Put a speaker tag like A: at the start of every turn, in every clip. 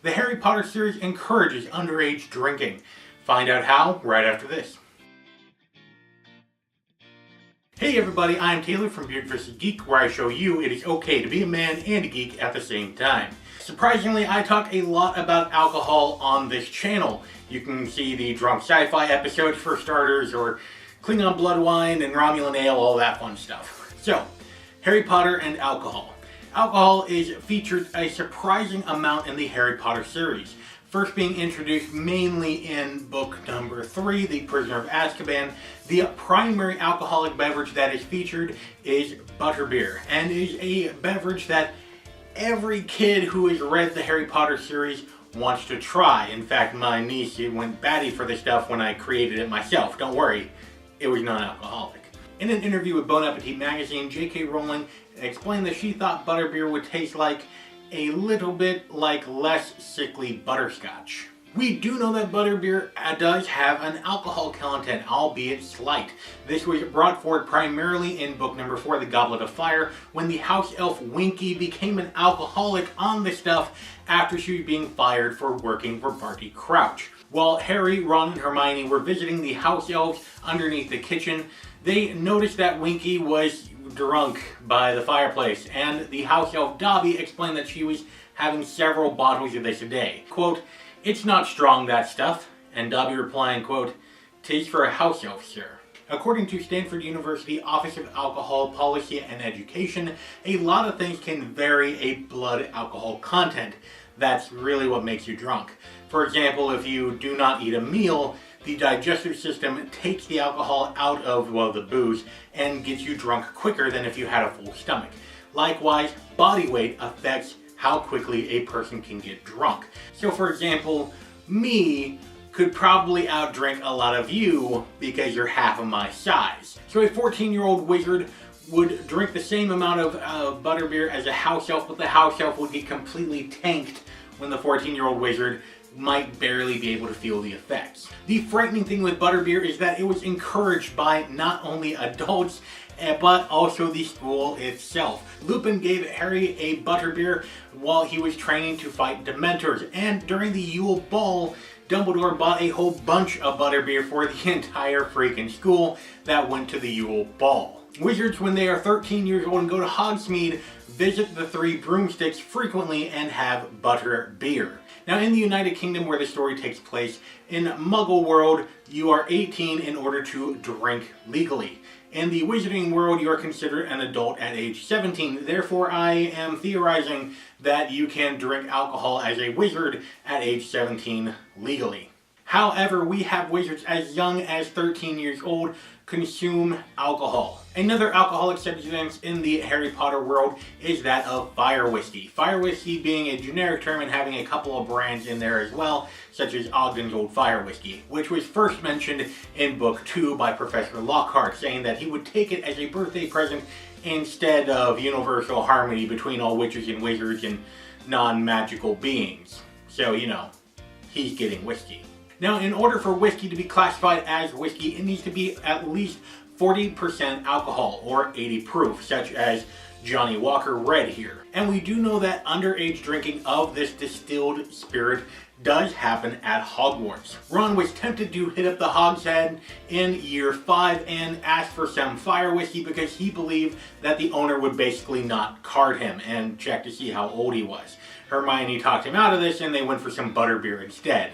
A: The Harry Potter series encourages underage drinking. Find out how right after this. Hey everybody, I'm Taylor from Irreversible Geek, where I show you it is okay to be a man and a geek at the same time. Surprisingly, I talk a lot about alcohol on this channel. You can see the drunk sci-fi episodes for starters, or Klingon blood wine and Romulan ale, all that fun stuff. So, Harry Potter and alcohol. Alcohol is featured a surprising amount in the Harry Potter series. First being introduced mainly in book number 3, The Prisoner of Azkaban, the primary alcoholic beverage that is featured is Butterbeer, and is a beverage that every kid who has read the Harry Potter series wants to try. In fact, my niece went batty for this stuff when I created it myself. Don't worry, it was non-alcoholic. In an interview with Bon Appetit magazine, J.K. Rowling explained that she thought Butterbeer would taste like a little bit like less sickly butterscotch. We do know that Butterbeer does have an alcohol content, albeit slight. This was brought forward primarily in book number 4, The Goblet of Fire, when the house elf Winkie became an alcoholic on the stuff after she was being fired for working for Barty Crouch. While Harry, Ron, and Hermione were visiting the house elves underneath the kitchen, they noticed that Winkie was drunk by the fireplace, and the house elf Dobby explained that she was having several bottles of this a day. Quote, "It's not strong, that stuff," and Dobby replying, quote, "'Tis for a house elf, sir." According to Stanford University Office of Alcohol Policy and Education, a lot of things can vary a blood alcohol content. That's really what makes you drunk. For example, if you do not eat a meal, the digestive system takes the alcohol out of, well, the booze and gets you drunk quicker than if you had a full stomach. Likewise, body weight affects how quickly a person can get drunk. So for example, me could probably outdrink a lot of you because you're half of my size. So a 14-year-old wizard would drink the same amount of butterbeer as a house elf, but the house elf would get completely tanked when the 14-year-old wizard might barely be able to feel the effects. The frightening thing with butterbeer is that it was encouraged by not only adults, but also the school itself. Lupin gave Harry a butterbeer while he was training to fight Dementors, and during the Yule Ball, Dumbledore bought a whole bunch of butterbeer for the entire freaking school that went to the Yule Ball. Wizards, when they are 13 years old and go to Hogsmeade, visit the Three Broomsticks frequently and have butterbeer. Now, in the United Kingdom, where the story takes place, in Muggle world, you are 18 in order to drink legally. In the Wizarding world, you are considered an adult at age 17. Therefore, I am theorizing that you can drink alcohol as a wizard at age 17 legally. However, we have wizards as young as 13 years old consume alcohol. Another alcoholic substance in the Harry Potter world is that of fire whiskey. Fire whiskey being a generic term and having a couple of brands in there as well, such as Ogden's Old Fire Whiskey, which was first mentioned in book 2 by Professor Lockhart, saying that he would take it as a birthday present instead of universal harmony between all witches and wizards and non-magical beings. So, you know, he's getting whiskey. Now, in order for whiskey to be classified as whiskey, it needs to be at least 40% alcohol, or 80 proof, such as Johnny Walker Red here. And we do know that underage drinking of this distilled spirit does happen at Hogwarts. Ron was tempted to hit up the hogshead in year 5 and ask for some fire whiskey because he believed that the owner would basically not card him and check to see how old he was. Hermione talked him out of this and they went for some butterbeer instead.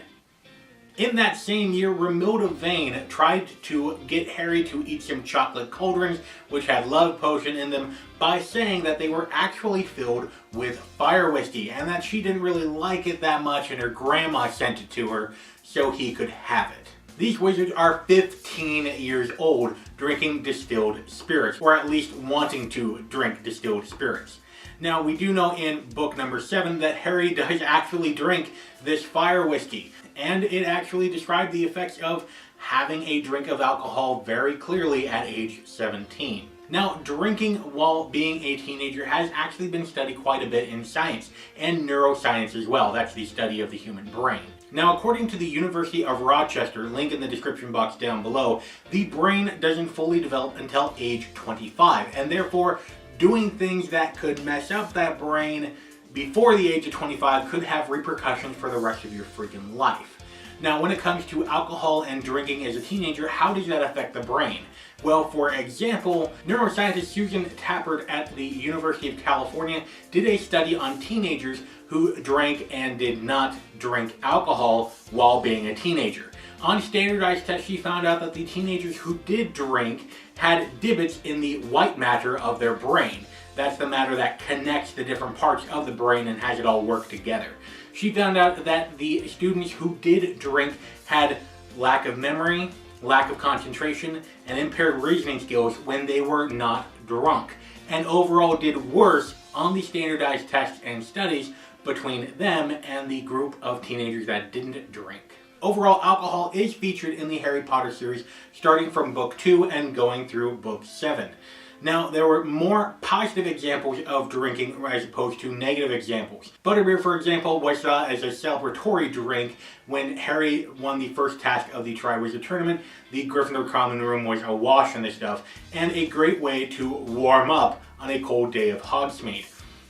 A: In that same year, Romilda Vane tried to get Harry to eat some chocolate cauldrons, which had love potion in them, by saying that they were actually filled with fire whiskey, and that she didn't really like it that much and her grandma sent it to her so he could have it. These wizards are 15 years old drinking distilled spirits, or at least wanting to drink distilled spirits. Now, we do know in book number 7 that Harry does actually drink this fire whiskey, and it actually described the effects of having a drink of alcohol very clearly at age 17. Now, drinking while being a teenager has actually been studied quite a bit in science, and neuroscience as well. That's the study of the human brain. Now, according to the University of Rochester, link in the description box down below, the brain doesn't fully develop until age 25, and therefore doing things that could mess up that brain before the age of 25 could have repercussions for the rest of your freaking life. Now, when it comes to alcohol and drinking as a teenager, how does that affect the brain? Well, for example, neuroscientist Susan Tappert at the University of California did a study on teenagers who drank and did not drink alcohol while being a teenager. On standardized tests, she found out that the teenagers who did drink had divots in the white matter of their brain. That's the matter that connects the different parts of the brain and has it all work together. She found out that the students who did drink had lack of memory, lack of concentration, and impaired reasoning skills when they were not drunk, and overall did worse on the standardized tests and studies between them and the group of teenagers that didn't drink. Overall, alcohol is featured in the Harry Potter series starting from book 2 and going through book 7. Now, there were more positive examples of drinking as opposed to negative examples. Butterbeer, for example, was saw as a celebratory drink when Harry won the first task of the Triwizard Tournament. The Gryffindor common room was awash in this stuff, and a great way to warm up on a cold day of Hogsmeade.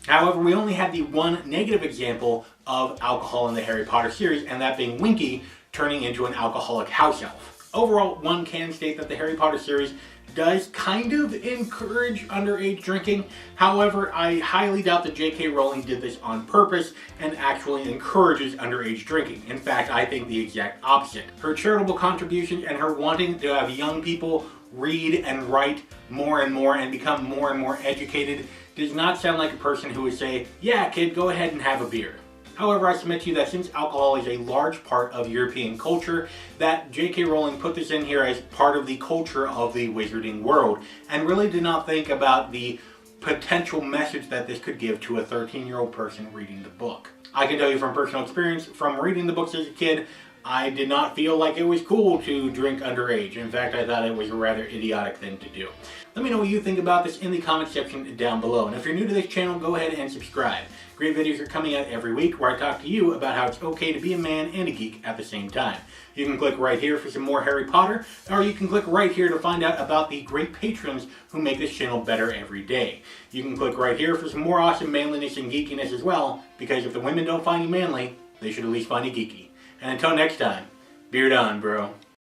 A: However, we only had the one negative example of alcohol in the Harry Potter series, and that being Winkie turning into an alcoholic house elf. Overall, one can state that the Harry Potter series does kind of encourage underage drinking. However, I highly doubt that J.K. Rowling did this on purpose and actually encourages underage drinking. In fact, I think the exact opposite. Her charitable contributions and her wanting to have young people read and write more and become more and more educated does not sound like a person who would say, yeah, kid, go ahead and have a beer. However, I submit to you that since alcohol is a large part of European culture, that J.K. Rowling put this in here as part of the culture of the wizarding world, and really did not think about the potential message that this could give to a 13-year-old person reading the book. I can tell you from personal experience, from reading the books as a kid, I did not feel like it was cool to drink underage. In fact, I thought it was a rather idiotic thing to do. Let me know what you think about this in the comment section down below. And if you're new to this channel, go ahead and subscribe. Great videos are coming out every week where I talk to you about how it's okay to be a man and a geek at the same time. You can click right here for some more Harry Potter, or you can click right here to find out about the great patrons who make this channel better every day. You can click right here for some more awesome manliness and geekiness as well, because if the women don't find you manly, they should at least find you geeky. And until next time, beard on, bro.